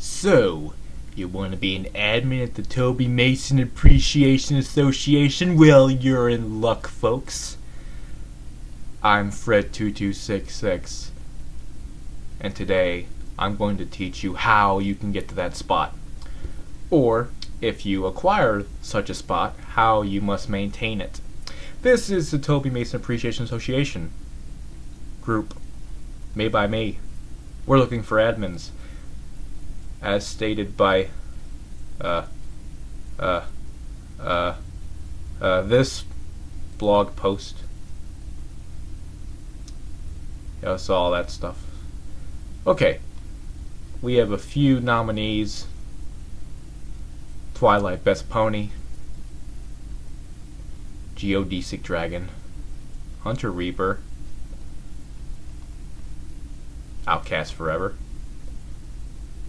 So, you want to be an admin at the Toby Mason Appreciation Association? Well, you're in luck, folks. I'm Fred2266, and today I'm going to teach you how you can get to that spot. Or, if you acquire such a spot, how you must maintain it. This is the Toby Mason Appreciation Association group, made by me. We're looking for admins, as stated by this blog post. Yeah, so all that stuff. Okay, we have a few nominees: Twilight Best Pony, Geodesic Dragon, Hunter Reaper, Outcast Forever,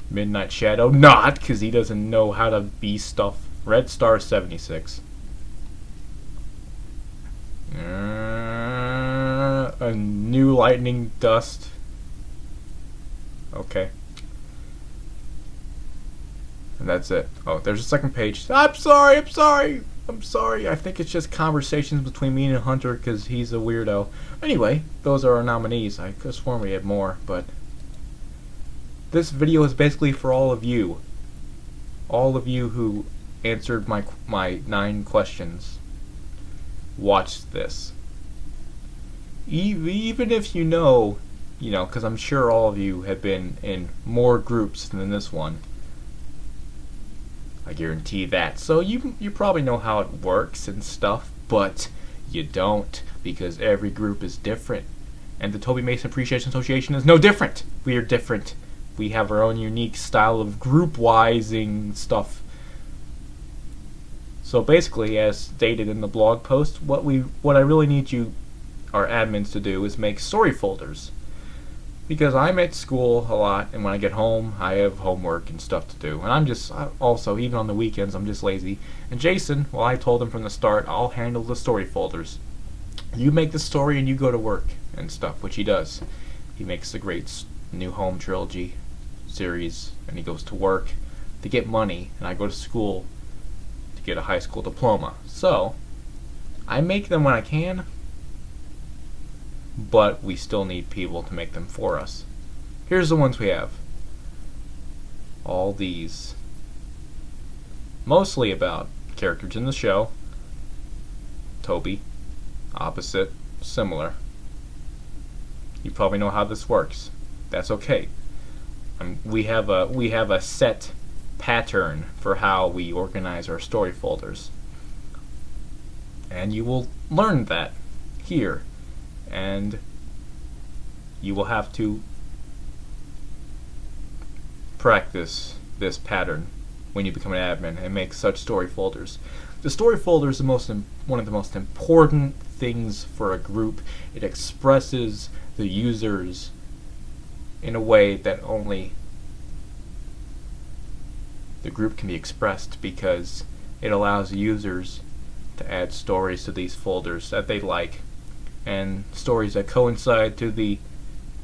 Midnight Shadow, not because he doesn't know how to be stuff, Red Star 76, a new Lightning Dust. Okay. And that's it. Oh, there's a second page. I'm sorry. I think it's just conversations between me and Hunter because he's a weirdo. Anyway, those are our nominees. I could have sworn we had more, but this video is basically for all of you. All of you who answered my 9 questions. Watch this. Even if you know, because I'm sure all of you have been in more groups than this one. I guarantee that. So you probably know how it works and stuff, but you don't, because every group is different. And the Toby Mason Appreciation Association is no different. We are different. We have our own unique style of group-wising stuff. So basically, as stated in the blog post, what I really need you, our admins, to do is make story folders. Because I'm at school a lot, and when I get home, I have homework and stuff to do. And I'm just, also, even on the weekends, I'm just lazy. And Jason, well, I told him from the start, I'll handle the story folders. You make the story and you go to work and stuff, which he does. He makes the great new home trilogy series, and he goes to work to get money, and I go to school to get a high school diploma. So, I make them when I can, but we still need people to make them for us. Here's the ones we have. All these. Mostly about characters in the show. Toby. Opposite. Similar. You probably know how this works. That's okay. We have a set pattern for how we organize our story folders. And you will learn that here. And you will have to practice this pattern when you become an admin and make such story folders. The story folder is one of the most important things for a group. It expresses the users in a way that only the group can be expressed, because it allows users to add stories to these folders that they like, and stories that coincide to the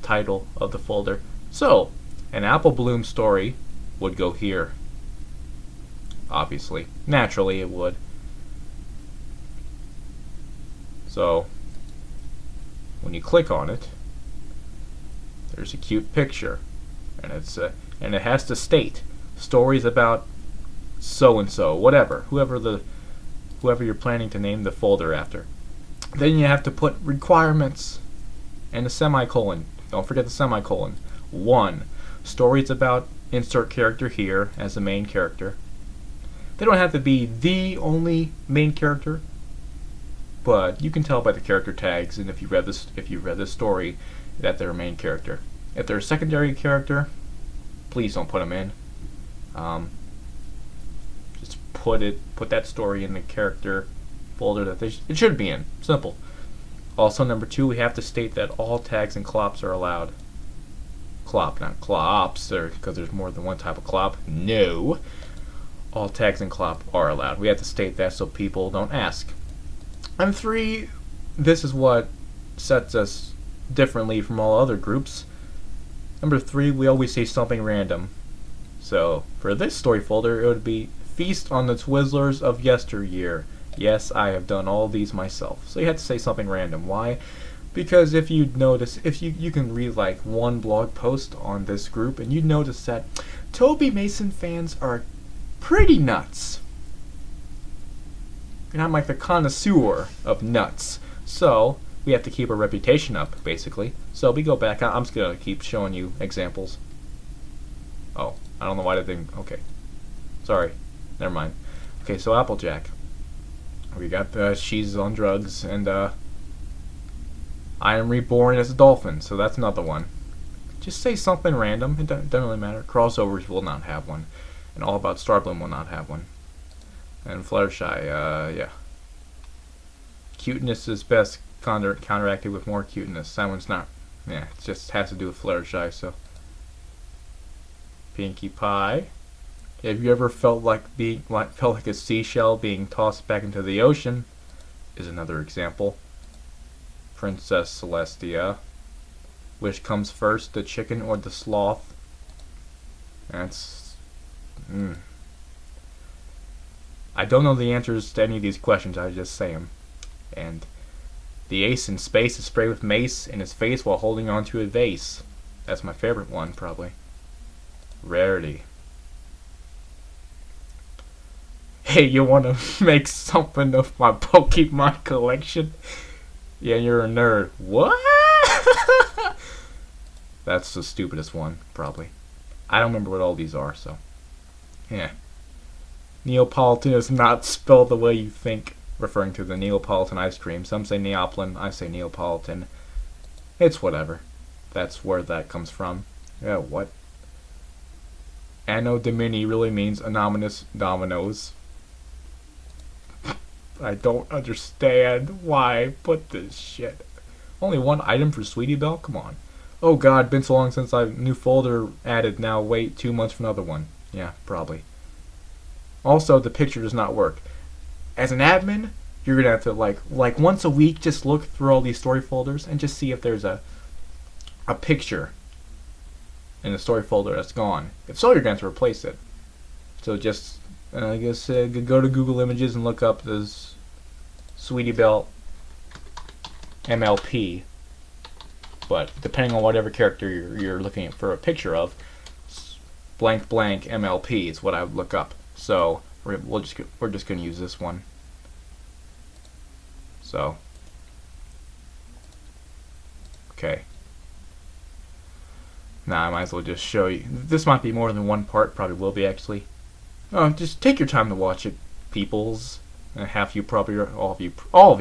title of the folder. So, an Apple Bloom story would go here. Obviously. Naturally it would. So, when you click on it, there's a cute picture. And it has to state stories about so-and-so, whatever. Whoever you're planning to name the folder after. Then you have to put requirements and a semicolon. Don't forget the semicolon. 1. Stories about insert character here as the main character. They don't have to be the only main character, but you can tell by the character tags, and if you read this story, that they're a main character. If they're a secondary character, please don't put them in. Just put that story in the character folder that it should be in. Simple. Also, number 2, we have to state that all tags and clops are allowed. Clop, not clops, because there's more than one type of clop. No. All tags and clop are allowed. We have to state that so people don't ask. And 3, this is what sets us differently from all other groups. Number 3, we always say something random. So for this story folder, it would be Feast on the Twizzlers of Yesteryear. Yes, I have done all these myself. So you have to say something random. Why? Because if you notice, if you can read like one blog post on this group, and you notice that Toby Mason fans are pretty nuts. And I'm like the connoisseur of nuts. So we have to keep our reputation up, basically. So we go back. I'm just gonna keep showing you examples. Oh, I don't know why that didn't. Okay, sorry. Never mind. Okay, so Applejack. We got she's on drugs, and I am reborn as a dolphin. So that's another one. Just say something random. It doesn't really matter. Crossovers will not have one, and All About Starbloom will not have one. And Fluttershy, yeah. Cuteness is best counteracted with more cuteness. That one's not. Yeah, it just has to do with Fluttershy. So Pinkie Pie. Have you ever felt like a seashell being tossed back into the ocean? Is another example. Princess Celestia. Which comes first, the chicken or the sloth? That's. I don't know the answers to any of these questions. I just say them. And the ace in space is sprayed with mace in his face while holding onto a vase. That's my favorite one, probably. Rarity. Hey, you want to make something of my Pokemon collection? Yeah, you're a nerd. What? That's the stupidest one, probably. I don't remember what all these are, so. Yeah. Neapolitan is not spelled the way you think, referring to the Neapolitan ice cream. Some say Neapolitan, I say Neapolitan. It's whatever. That's where that comes from. Yeah, what? Anno Domini really means anonymous dominoes. I don't understand why I put this shit. Only one item for Sweetie Belle? Come on. Oh god, been so long since I new folder added. Now wait 2 months for another one. Yeah, probably. Also, the picture does not work. As an admin, you're gonna have to like once a week just look through all these story folders and just see if there's a picture in the story folder that's gone. If so, you're gonna have to replace it. So just I guess go to Google Images and look up this Sweetie Belle MLP. But depending on whatever character you're looking for a picture of, blank blank MLP is what I would look up. So we're just gonna use this one. So okay. Now I might as well just show you. This might be more than one part. Probably will be actually. Oh, just take your time to watch it, peoples. Half you probably, all of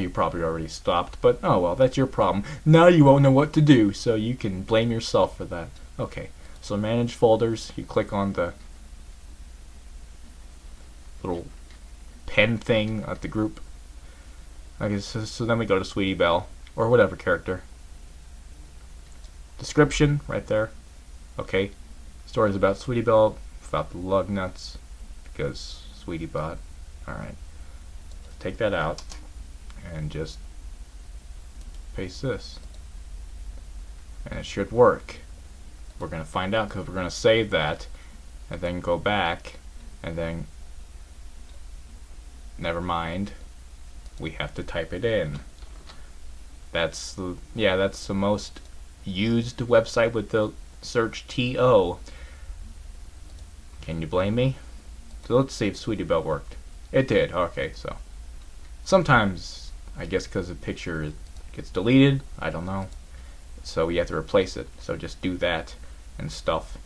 you probably already stopped. But oh well, that's your problem. Now you won't know what to do, so you can blame yourself for that. Okay, so manage folders. You click on the little pen thing at the group. Okay, so then we go to Sweetie Belle or whatever character. Description right there. Okay, stories about Sweetie Belle, about the lug nuts, because Sweetie bought. Alright, take that out and just paste this. And it should work. We're going to find out because we're going to save that and then go back and then never mind. We have to type it in. That's the most used website with the search TO. Can you blame me? So let's see if Sweetie Belle worked. It did. Okay, so sometimes I guess because the picture gets deleted, I don't know. So we have to replace it. So just do that and stuff.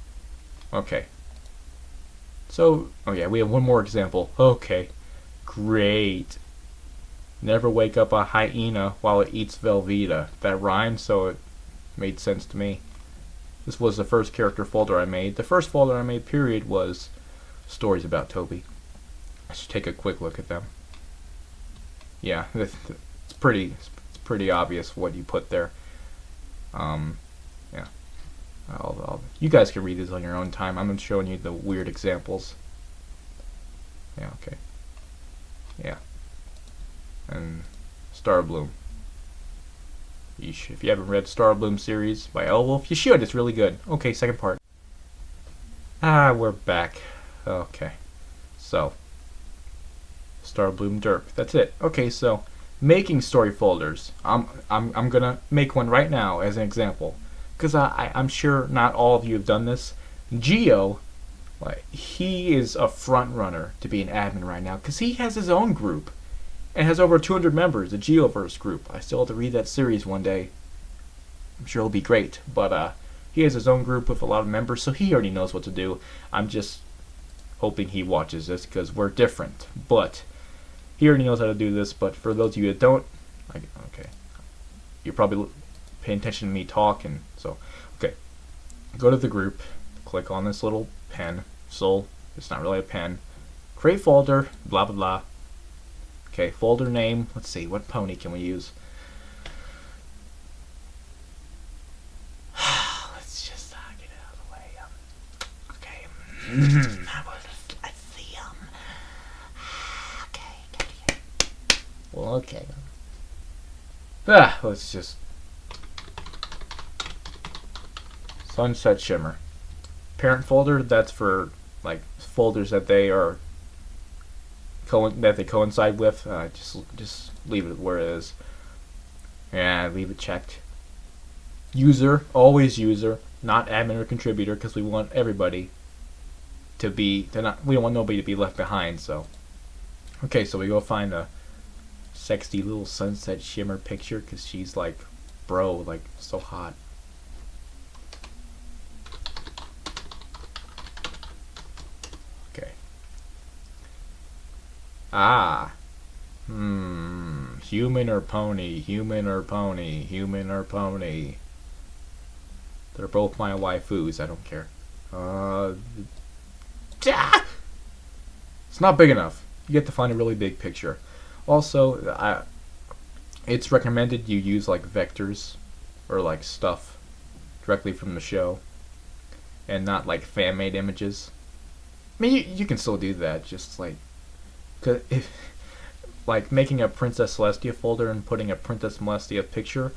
Okay. So oh yeah, we have one more example. Okay. Great. Never wake up a hyena while it eats Velveeta. That rhymed, so it made sense to me. This was the first character folder I made. The first folder I made, period, was stories about Toby. I should take a quick look at them. Yeah, it's pretty obvious what you put there. Yeah. You guys can read this on your own time. I'm showing you the weird examples. Yeah, okay. Yeah. And Starbloom. If you haven't read Starbloom series by Elwolf, you should. It's really good. Okay, second part. Ah, we're back. Okay. So, Star Bloom Derp. That's it. Okay, so making story folders. I'm gonna make one right now as an example, because I'm sure not all of you have done this. Geo, like, he is a front runner to be an admin right now because he has his own group and has over 200 members. The Geoverse group. I still have to read that series one day. I'm sure it'll be great, but he has his own group with a lot of members, so he already knows what to do. I'm just hoping he watches this because we're different, but he already knows how to do this. But for those of you that don't, okay, you're probably paying attention to me talk, and so okay, go to the group, click on this little pen. Soul, it's not really a pen. Create folder, blah blah blah. Okay, folder name. Let's see, what pony can we use? Let's just get it out of the way. Okay. Let's see. Okay. Well, okay. Let's just Sunset Shimmer. Parent folder. That's for like folders that they are that they coincide with. Just leave it where it is, and leave it checked. User, always user, not admin or contributor, because we want everybody to be. We don't want nobody to be left behind. So, okay, so we go find a sexy little Sunset Shimmer picture because she's like, bro, like so hot. Okay. Human or pony, human or pony, human or pony. They're both my waifus, I don't care. It's not big enough. You get to find a really big picture. Also, it's recommended you use like vectors or like stuff directly from the show and not like fan-made images. I mean, you can still do that, just like, cause if, like making a Princess Celestia folder and putting a Princess Celestia picture,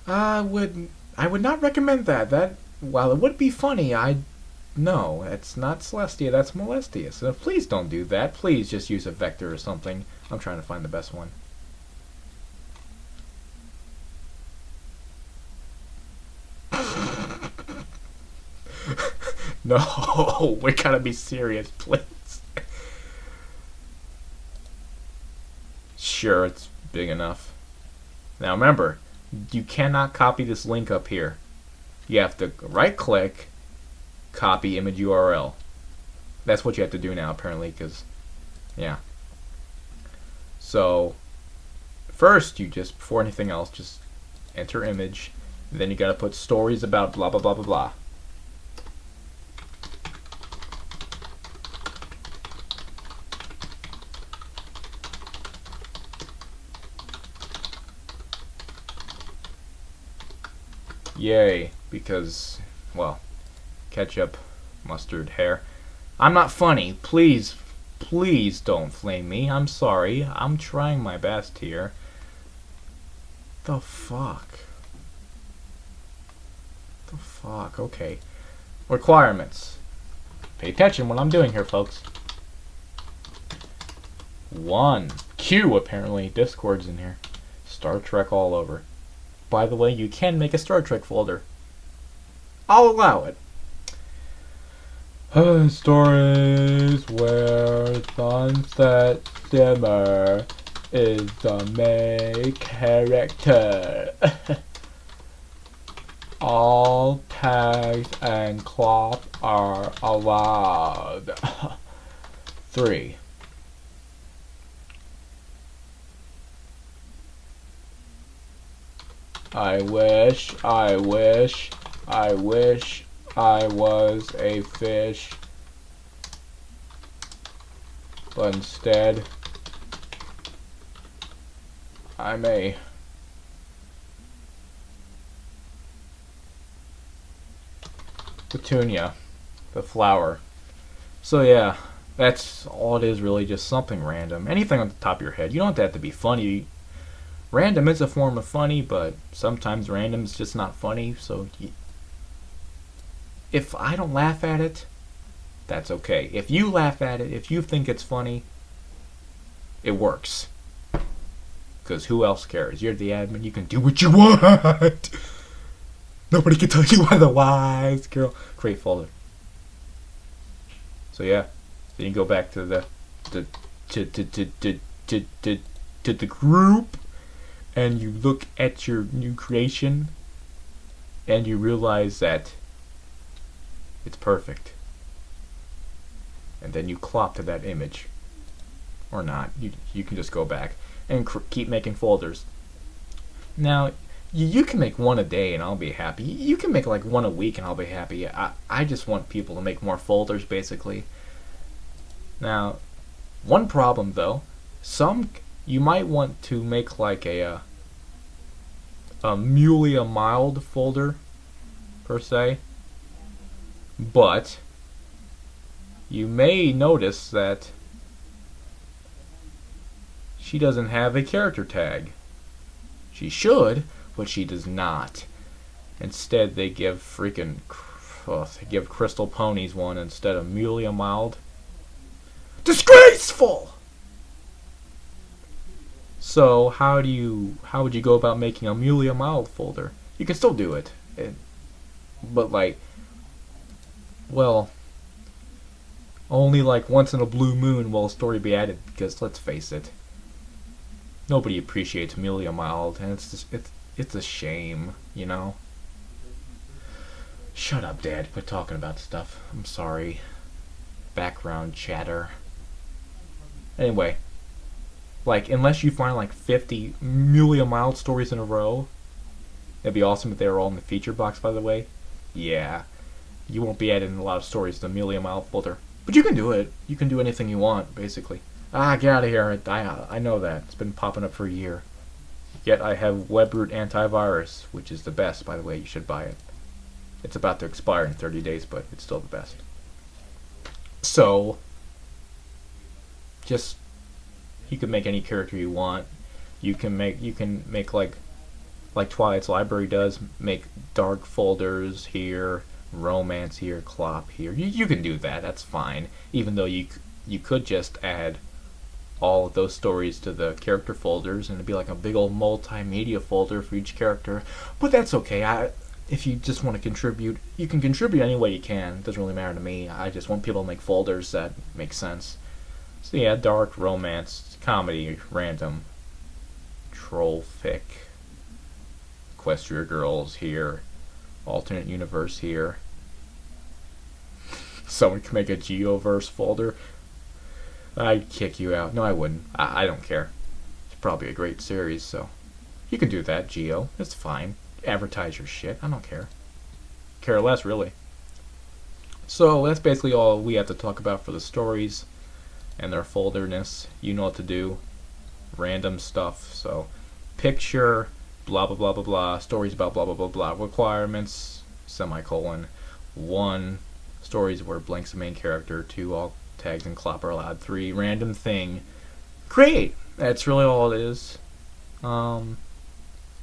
I would not recommend that. While it would be funny, no, it's not Celestia, that's Molestia. So please don't do that. Please just use a vector or something. I'm trying to find the best one. No, we gotta be serious, please. Sure, it's big enough. Now remember, you cannot copy this link up here. You have to right click, copy image URL. That's what you have to do now apparently, because yeah. So first you just, before anything else, just enter image, then you gotta put stories about blah blah blah blah blah. Yay, because, well, ketchup, mustard, hair. I'm not funny. Please don't flame me. I'm sorry. I'm trying my best here. The fuck? The fuck? Okay. Requirements. Pay attention what I'm doing here, folks. 1. Q, apparently. Discord's in here. Star Trek all over. By the way, you can make a Star Trek folder. I'll allow it. Stories where Sunset Shimmer is the main character. All tags and cloth are allowed. 3. I wish I was a fish, but instead I'm a petunia, the flower. So yeah, that's all it is really, just something random. Anything on the top of your head. You don't have to be funny. Random is a form of funny, but sometimes random is just not funny, so if I don't laugh at it, That's okay. If you laugh at it, if you think it's funny, it works. Because who else cares? You're the admin. You can do what you want. Nobody can tell you otherwise, girl. Create folder. So yeah, then you go back to the group, and you look at your new creation, and you realize that it's perfect. And then you clop to that image, or not. You can just go back and keep making folders. Now, you can make one a day and I'll be happy. You can make like one a week and I'll be happy. I just want people to make more folders, basically. Now, one problem though, you might want to make like a Mulia mild folder per se, but you may notice that she doesn't have a character tag. She should, but she does not. Instead, they give Crystal Ponies one instead of Mulia mild. Disgraceful! So how would you go about making a Mulia mild folder? You can still do it, but like, well, only like once in a blue moon will a story be added, because let's face it, nobody appreciates Mulia mild, and it's a shame, you know. Shut up, Dad. Quit talking about stuff. I'm sorry. Background chatter. Anyway, like, unless you find like 50 Mulia mild stories in a row, it'd be awesome if they were all in the feature box, by the way. Yeah, you won't be adding a lot of stories to the Mulia mild folder. But you can do it. You can do anything you want, basically. Get out of here. I know that. It's been popping up for a year. Yet I have WebRoot antivirus, which is the best, by the way. You should buy it. It's about to expire in 30 days, but it's still the best. So, just, you can make any character you want. You can make like Twilight's Library does, make dark folders here, romance here, clop here. You can do that. That's fine. Even though you could just add all of those stories to the character folders, and it'd be like a big old multimedia folder for each character. But that's okay. If you just want to contribute, you can contribute any way you can. It doesn't really matter to me. I just want people to make folders that make sense. So yeah, dark, romance, comedy, random, troll fic, Equestria Girls here, alternate universe here. Someone can make a Geoverse folder. I'd kick you out. No, I wouldn't. I don't care. It's probably a great series, so you can do that, Geo. It's fine. Advertise your shit. I don't care. Care less, really. So that's basically all we have to talk about for the stories and their folderness. You know what to do. Random stuff. So picture, blah blah blah blah blah, stories about blah blah blah blah, requirements, semicolon, 1, stories where blank's the main character, 2, all tags and clop are allowed, 3, random thing, create. That's really all it is.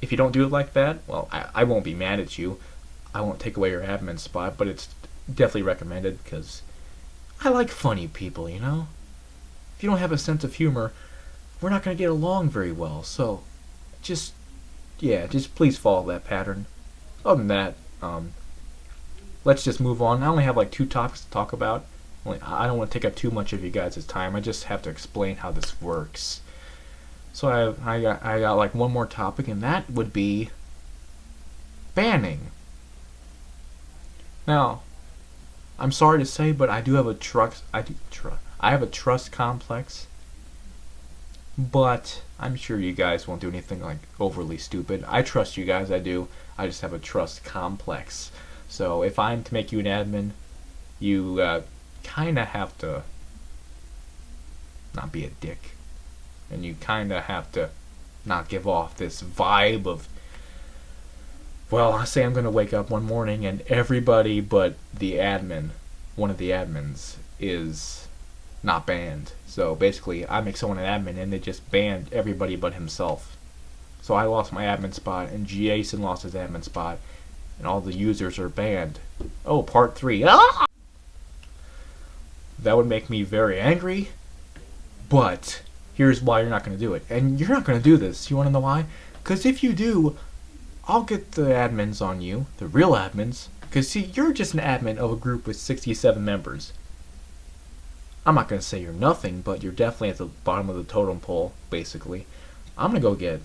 If you don't do it like that, well, I won't be mad at you. I won't take away your admin spot, but it's definitely recommended, because I like funny people, you know? If you don't have a sense of humor, we're not going to get along very well, so just please follow that pattern. Other than that, let's just move on. I only have like 2 topics to talk about. I don't want to take up too much of you guys' time. I just have to explain how this works. So I got like one more topic, and that would be banning. Now, I'm sorry to say, but I do have a I have a trust complex. But I'm sure you guys won't do anything like overly stupid. I trust you guys, I do. I just have a trust complex. So if I'm to make you an admin, you kind of have to not be a dick. And you kind of have to not give off this vibe of, well, I say I'm going to wake up one morning and everybody but the admin, one of the admins, is not banned. So basically, I make someone an admin and they just banned everybody but himself. So I lost my admin spot, and Jason lost his admin spot, and all the users are banned. Oh, part 3. Ah! That would make me very angry, but here's why you're not going to do it. And you're not going to do this. You want to know why? Because if you do, I'll get the admins on you, the real admins. Because, see, you're just an admin of a group with 67 members. I'm not going to say you're nothing, but you're definitely at the bottom of the totem pole, basically. I'm going to go get,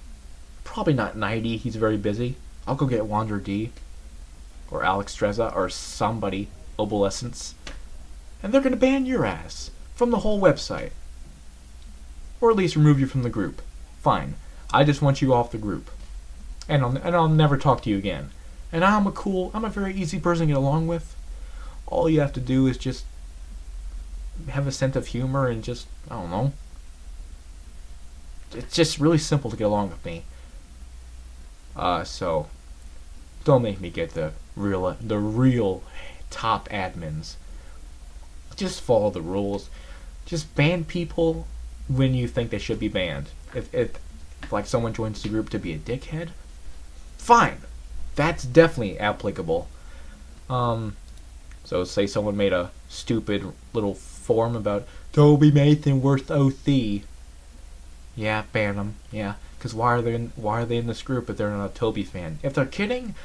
probably not Nighty, he's very busy. I'll go get Wander D, or Alex Treza, or somebody, Obsolescence. And they're going to ban your ass from the whole website. Or at least remove you from the group. Fine. I just want you off the group. And I'll never talk to you again. And I'm a very easy person to get along with. All you have to do is just have a sense of humor and just, I don't know. It's just really simple to get along with me. So don't make me get the real top admins. Just follow the rules. Just ban people when you think they should be banned. If like someone joins the group to be a dickhead, fine. That's definitely applicable. So say someone made a stupid little forum about Toby Mason worst OC. Yeah, ban them. Yeah, because why are they in this group if they're not a Toby fan? If they're kidding,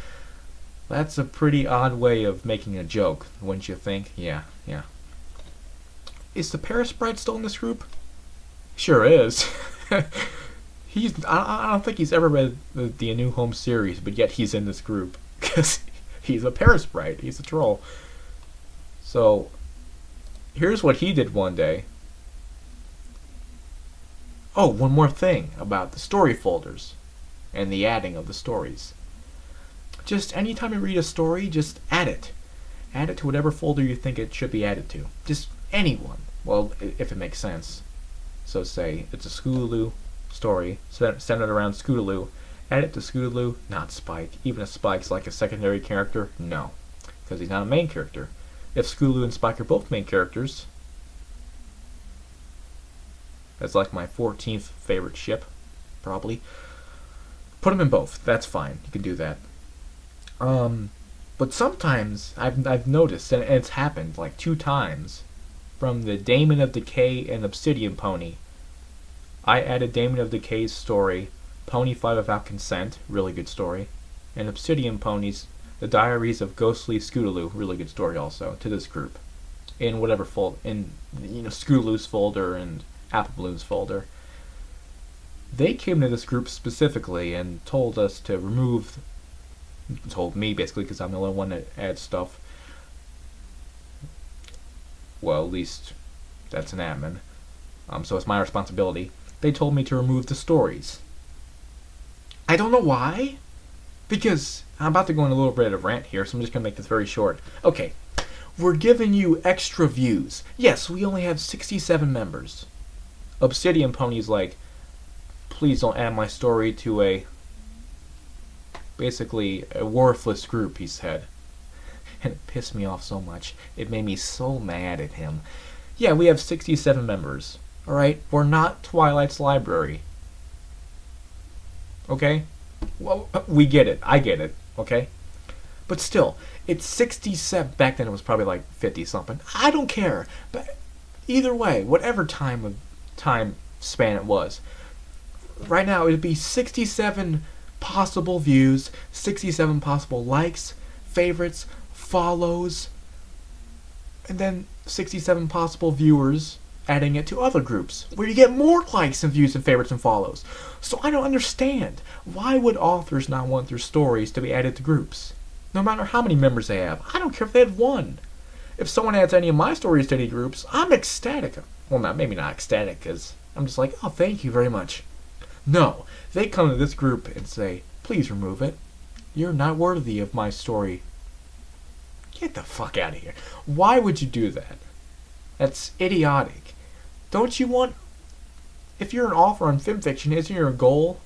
that's a pretty odd way of making a joke, wouldn't you think? Yeah. Is the Paris Bride still in this group? Sure is. I don't think he's ever read the A New Home series, but yet he's in this group because he's a Paris Bride. He's a troll. So here's what he did one day. Oh, one more thing about the story folders and the adding of the stories. Just anytime you read a story, just add it. Add it to whatever folder you think it should be added to. Just anyone. Well, if it makes sense. So say it's a Scootaloo story centered around Scootaloo. Add it to Scootaloo, not Spike. Even if Spike's like a secondary character, no. Because he's not a main character. If Scootaloo and Spike are both main characters, that's like my 14th favorite ship, probably. Put them in both. That's fine. You can do that. But sometimes I've noticed, and it's happened like 2 times, from the Daemon of Decay and Obsidian Pony. I added Daemon of Decay's story, Pony 5 Without Consent, really good story, and Obsidian Pony's The Diaries of Ghostly Scootaloo, really good story also, to this group. In whatever folder, in Scootaloo's folder and Apple Bloom's folder. They came to this group specifically and told us to told me basically, because I'm the only one that adds stuff. Well, at least that's an admin. So it's my responsibility. They told me to remove the stories. I don't know why. Because I'm about to go on a little bit of a rant here, so I'm just going to make this very short. Okay, we're giving you extra views. Yes, we only have 67 members. Obsidian Pony's like, please don't add my story to basically a worthless group, he said. And it pissed me off so much. It made me so mad at him. Yeah, we have 67 members. Alright? We're not Twilight's Library. Okay? Well, we get it. I get it. Okay? But still, it's 67. Back then it was probably like 50 something. I don't care. But either way, whatever time span it was, right now it would be 67 possible views, 67 possible likes, favorites, follows, and then 67 possible viewers adding it to other groups where you get more likes and views and favorites and follows. So I don't understand. Why would authors not want their stories to be added to groups? No matter how many members they have. I don't care if they had 1. If someone adds any of my stories to any groups, I'm ecstatic. Well, maybe not ecstatic, because I'm just like, oh, thank you very much. No, they come to this group and say, please remove it. You're not worthy of my story. Get the fuck out of here. Why would you do that? That's idiotic. Don't you want... If you're an author on FimFiction, isn't your goal...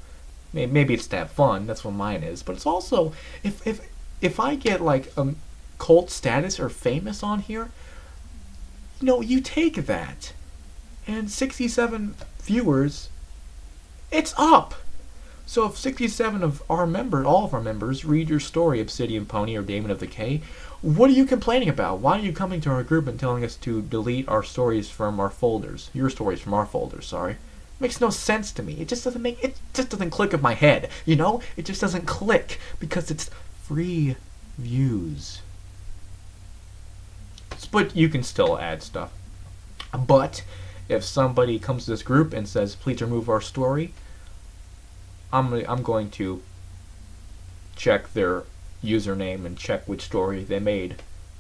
Maybe it's to have fun, that's what mine is, but it's also... If I get like a cult status or famous on here, you take that. And 67 viewers, it's up. So if 67 of our members, all of our members, read your story, Obsidian Pony or Daemon of Decay, What are you complaining about? Why are you coming to our group and telling us to delete our stories from our folders? Your stories from our folders, sorry. Makes no sense to me. It just doesn't click in my head, you know? It just doesn't click because it's free views. But you can still add stuff. But if somebody comes to this group and says, please remove our story, I'm going to check their username and check which story they made.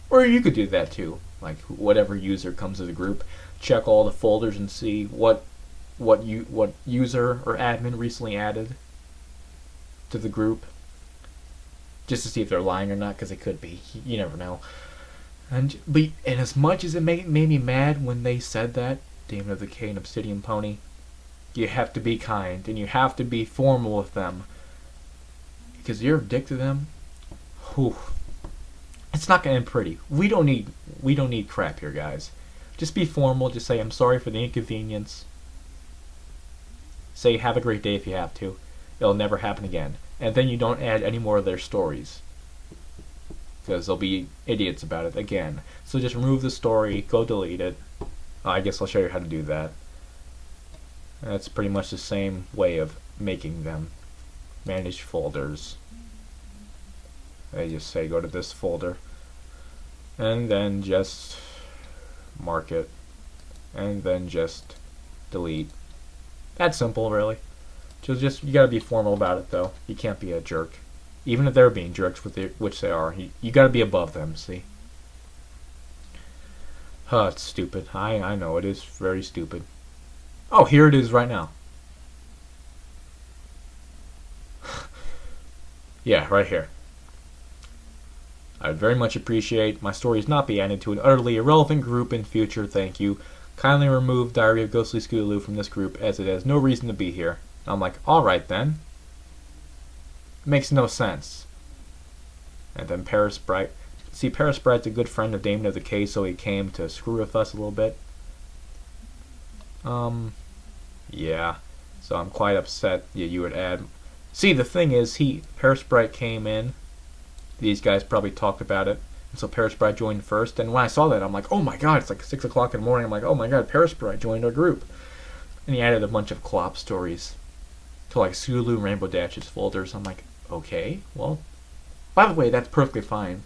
Or you could do that too. Like whatever user comes to the group, check all the folders and see what user or admin recently added to the group, just to see if they're lying or not, because they could be. You never know. And as much as it made me mad when they said that, Demon of the K and Obsidian Pony, you have to be kind and you have to be formal with them, because you're a dick to them. Whew. It's not gonna end pretty. We don't need crap here, guys. Just be formal. Just say, I'm sorry for the inconvenience. Say, have a great day if you have to. It'll never happen again. And then you don't add any more of their stories, because they'll be idiots about it again. So just remove the story, go delete it. I guess I'll show you how to do that. That's pretty much the same way of making them. Manage folders. I just say go to this folder, and then just mark it, and then just delete. That's simple, really. Just you gotta be formal about it, though. You can't be a jerk. Even if they're being jerks, which they are, you gotta be above them, see? It's stupid. I know, it is very stupid. Oh, here it is right now. Yeah, right here. I would very much appreciate my stories not be added to an utterly irrelevant group in future, thank you. Kindly remove Diary of Ghostly Scootaloo from this group, as it has no reason to be here. I'm like, alright then. Makes no sense. And then Paris Bright. See, Paris Bright's a good friend of Damon of the K, so he came to screw with us a little bit. Yeah. So I'm quite upset that you would add. See, the thing is, Paris Bright came in. These guys probably talked about it. And so Paris Bright joined first. And when I saw that, I'm like, oh my god, it's like 6 o'clock in the morning. I'm like, oh my god, Paris Bright joined our group. And he added a bunch of Clop stories to like Scootaloo and Rainbow Dash's folders. I'm like, okay, well, by the way, that's perfectly fine.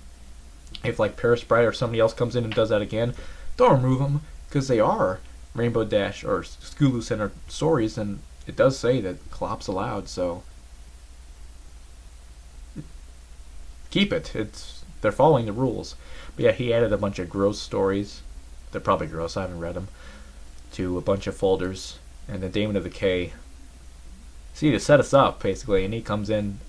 If like Paris Bright or somebody else comes in and does that again, don't remove them, because they are Rainbow Dash or Scootaloo Center stories, and it does say that Clop's allowed, so keep it. They're following the rules. But yeah, he added a bunch of gross stories. They're probably gross, I haven't read them, to a bunch of folders. And the Damon of the K, see, to set us up, basically, and he comes in.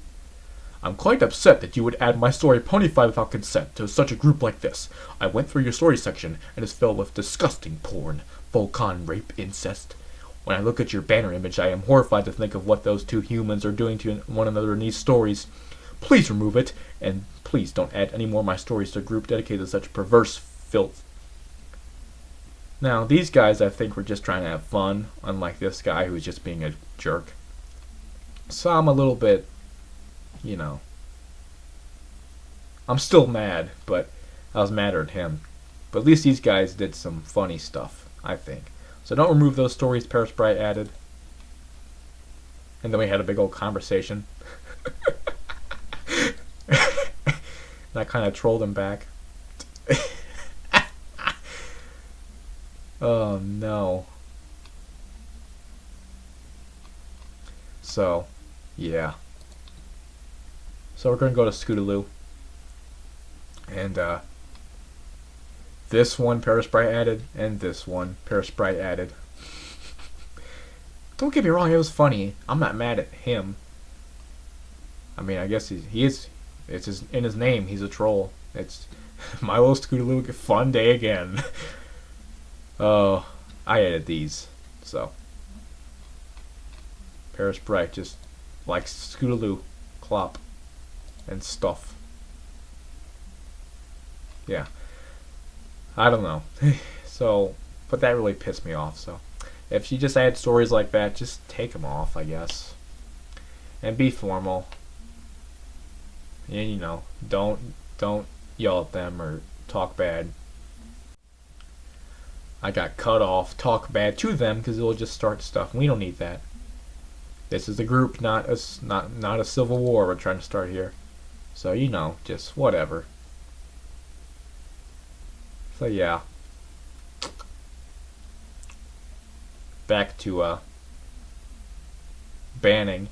I'm quite upset that you would add my story Ponyfight without consent to such a group like this. I went through your story section, and it's filled with disgusting porn, Volcon rape, incest. When I look at your banner image, I am horrified to think of what those two humans are doing to one another in these stories. Please remove it, and please don't add any more of my stories to a group dedicated to such perverse filth. Now, these guys, I think, were just trying to have fun, unlike this guy who's just being a jerk. So I'm a little bit, you know, I'm still mad, but I was madder at him. But at least these guys did some funny stuff, I think. So don't remove those stories Paris Bright added. And then we had a big old conversation. And I kind of trolled him back. Oh no. So, yeah. So we're going to go to Scootaloo. And this one Paris Bright added, and this one Paris Bright added. Don't get me wrong, it was funny. I'm not mad at him. I mean, I guess he is. It's in his name. He's a troll. It's my little Scootaloo fun day again. Oh, I added these. So Paris Bright just likes Scootaloo, Clop, and stuff. Yeah. I don't know. So, but that really pissed me off. So, if you just add stories like that, just take them off, I guess. And be formal. And, you know, don't yell at them or talk bad. I got cut off, talk bad to them because it'll just start stuff. And we don't need that. This is a group, not a civil war we're trying to start here. So just whatever. So yeah. Back to banning.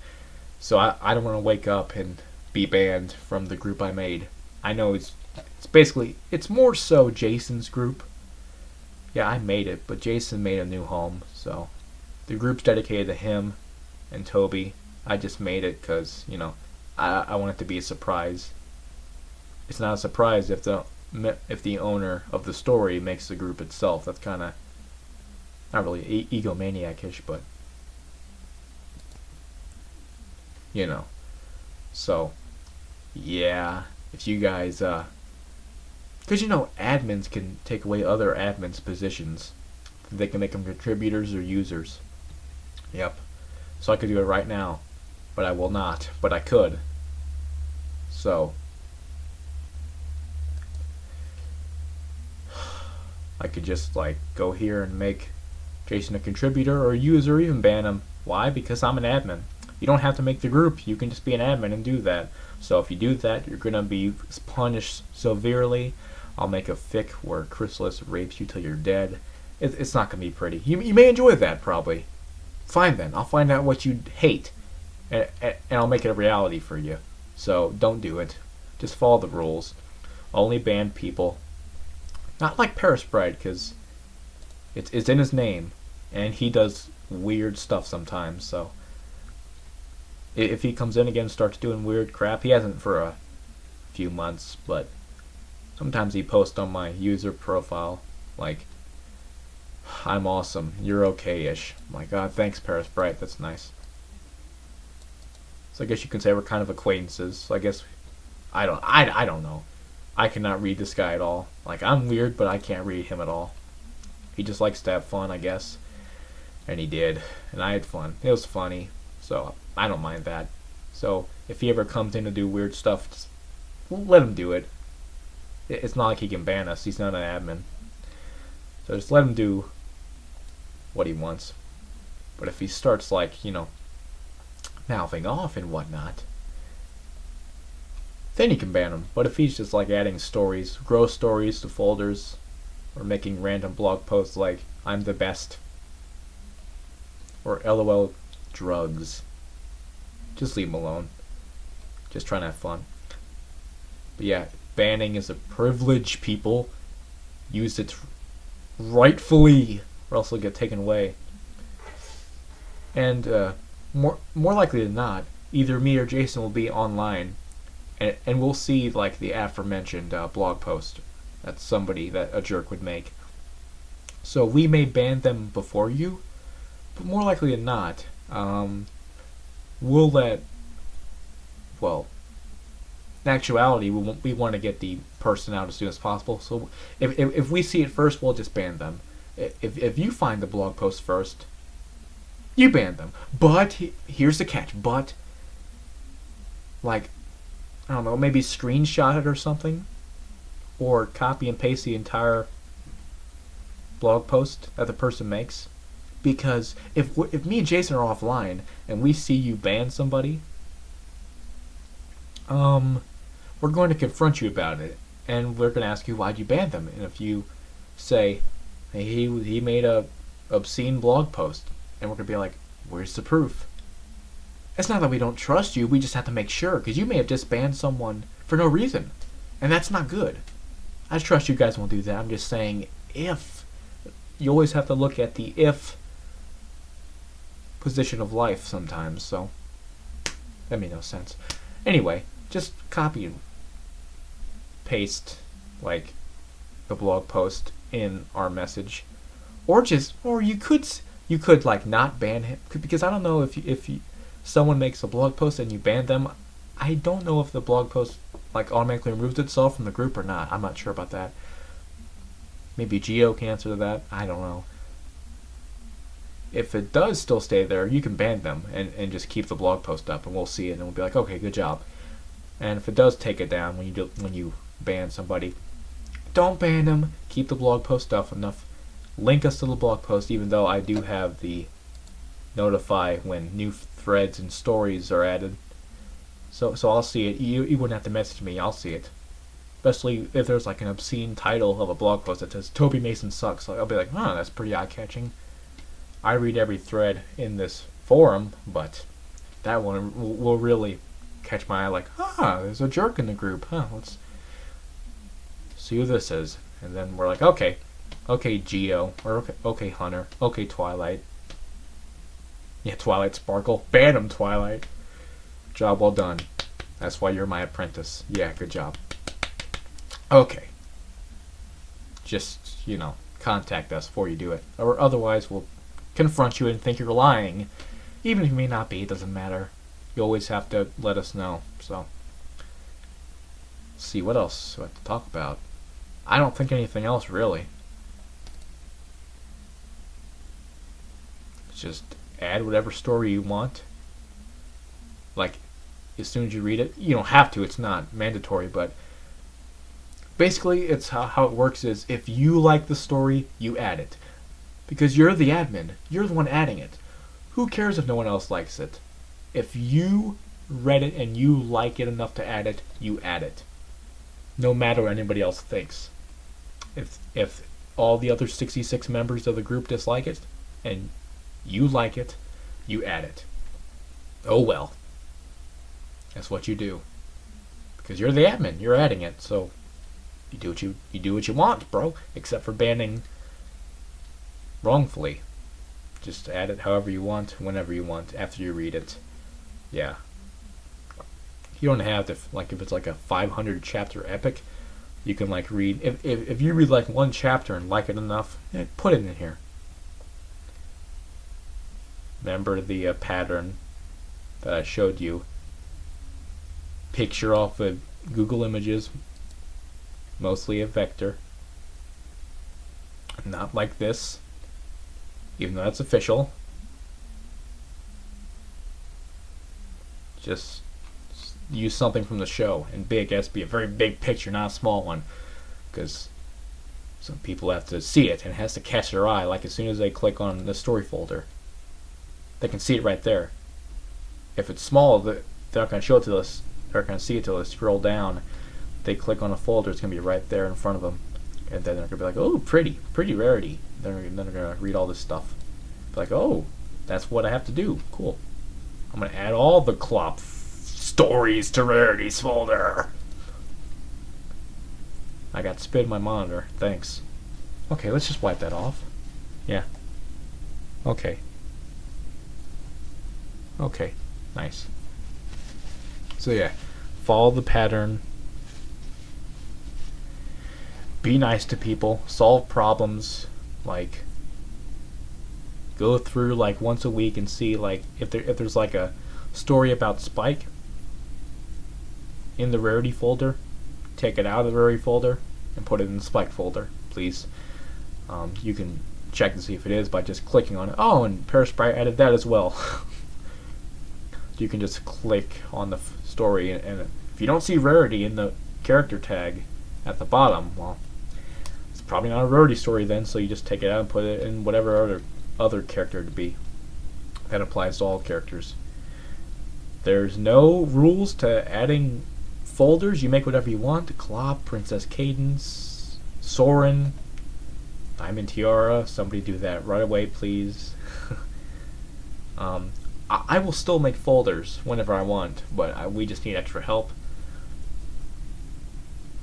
So I don't want to wake up and be banned from the group I made. I know it's basically, it's more so Jason's group. Yeah, I made it, but Jason made a new home, so the group's dedicated to him and Toby. I just made it because, I want it to be a surprise. It's not a surprise if the owner of the story makes the group itself. That's kind of not really egomaniac-ish, but So yeah, if you guys because admins can take away other admins' positions. They can make them contributors or users. Yep. So I could do it right now, but I will not. But I could. So I could just go here and make Jason a contributor or a user, or even ban him. Why? Because I'm an admin. You don't have to make the group. You can just be an admin and do that. So if you do that, you're gonna be punished severely. I'll make a fic where Chrysalis rapes you till you're dead. It's not gonna be pretty. You may enjoy that, probably. Fine then. I'll find out what you hate, and I'll make it a reality for you. So don't do it. Just follow the rules. Only ban people. Not like Paris Bride, because it's in his name, and he does weird stuff sometimes. So if he comes in again and starts doing weird crap, he hasn't for a few months, but sometimes he posts on my user profile I'm awesome, you're okay-ish. My god, thanks Paris Bright, that's nice. So I guess you can say we're kind of acquaintances. So I guess I don't know. I cannot read this guy at all. I'm weird, but I can't read him at all. He just likes to have fun, I guess. And he did. And I had fun. It was funny. So I don't mind that. So if he ever comes in to do weird stuff, just let him do it. It's not like he can ban us. He's not an admin. So just let him do what he wants. But if he starts mouthing off and whatnot, then you can ban him. But if he's just adding stories, gross stories to folders, or making random blog posts like I'm the best, or LOL drugs, just leave him alone. Just trying to have fun. But yeah, banning is a privilege, people. Use it rightfully, or else it'll get taken away. And more likely than not, either me or Jason will be online, and we'll see the aforementioned blog post that a jerk would make. So we may ban them before you, but more likely than not, we'll let. Well, in actuality, we want to get the person out as soon as possible. So if we see it first, we'll just ban them. If you find the blog post first, you ban them. But here's the catch. But I don't know, maybe screenshot it or something, or copy and paste the entire blog post that the person makes. Because if me and Jason are offline and we see you ban somebody, we're going to confront you about it, and we're going to ask you why'd you ban them. And if you say, hey, he made a obscene blog post, and we're going to be like, where's the proof? It's not that we don't trust you, we just have to make sure, because you may have just banned someone for no reason, and that's not good. I trust you guys won't do that. I'm just saying, if. You always have to look at the if position of life sometimes, so that made no sense. Anyway, just copy and paste the blog post in our message, or you could not ban him, because I don't know if someone makes a blog post and you ban them. I don't know if the blog post automatically removes itself from the group or not. I'm not sure about that. Maybe Geo can answer that. I don't know. If it does still stay there, you can ban them and just keep the blog post up, and we'll see it, and we'll be like, okay, good job. And if it does take it down when you ban somebody. Don't ban them. Keep the blog post stuff enough. Link us to the blog post, even though I do have the notify when new threads and stories are added. So I'll see it. You wouldn't have to message me. I'll see it. Especially if there's like an obscene title of a blog post that says Toby Mason sucks. I'll be like, that's pretty eye-catching. I read every thread in this forum, but that one will really catch my eye. Like, there's a jerk in the group. Let's see who this is. And then we're like, okay, Geo, or okay, Hunter, okay, Twilight. Yeah, Twilight Sparkle. Ban him, Twilight. Job well done. That's why you're my apprentice. Yeah, good job. Okay. Just, contact us before you do it. Or otherwise we'll confront you and think you're lying. Even if you may not be, it doesn't matter. You always have to let us know. So, see, what else do I have to talk about? I don't think anything else, really. Just add whatever story you want. Like, as soon as you read it, you don't have to, it's not mandatory, but basically it's how it works is if you like the story, you add it. Because you're the admin. You're the one adding it. Who cares if no one else likes it? If you read it and you like it enough to add it, you add it. No matter what anybody else thinks. If all the other 66 members of the group dislike it, and you like it, you add it. Oh well. That's what you do. Because you're the admin, you're adding it, so you do what you want, bro. Except for banning wrongfully. Just add it however you want, whenever you want, after you read it. Yeah. You don't have to, like, if it's like a 500 chapter epic, you can like read, if you read like one chapter and like it enough, put it in here. Remember the pattern that I showed you. Picture off of Google Images, mostly a vector. Not like this, even though that's official. Just use something from the show, and big has to be a very big picture, not a small one, because some people have to see it and it has to catch their eye. Like as soon as they click on the story folder, they can see it right there. If it's small, they're not going to show it to us. They're not going to see it till they scroll down. They click on a folder, it's going to be right there in front of them, and then they're going to be like, oh, pretty rarity. Then they're going to read all this stuff. Be like, oh, that's what I have to do. Cool. I'm going to add all the Clop stories to rarities folder. I got spit in my monitor. Thanks. Okay, let's just wipe that off. Yeah. Okay. Okay. Nice. So yeah, follow the pattern. Be nice to people. Solve problems. Like, go through like once a week and see like if there's like a story about Spike in the rarity folder, take it out of the rarity folder and put it in the Spike folder, please. You can check to see if it is by just clicking on it. Oh, and Parasprite added that as well. You can just click on the story, and if you don't see rarity in the character tag at the bottom, well, it's probably not a rarity story then, so you just take it out and put it in whatever other character to be. That applies to all characters. There's no rules to adding folders. You make whatever you want. Clop, Princess Cadence, Soren, Diamond Tiara. Somebody do that right away, please. I will still make folders whenever I want, but we just need extra help.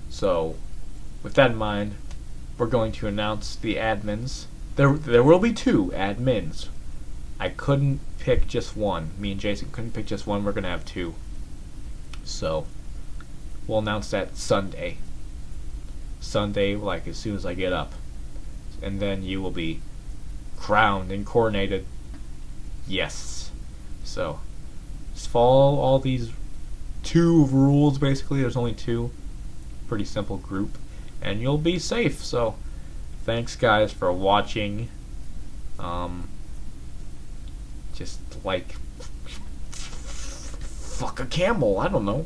So, with that in mind, we're going to announce the admins. There will be 2 admins. I couldn't pick just one. Me and Jason couldn't pick just one. We're going to have 2. So, we'll announce that Sunday. Sunday, like as soon as I get up. And then you will be crowned and coronated. Yes. So, just follow all these 2 rules, basically. There's only 2. Pretty simple group. And you'll be safe. So, thanks, guys, for watching. Just, like, fuck a camel. I don't know.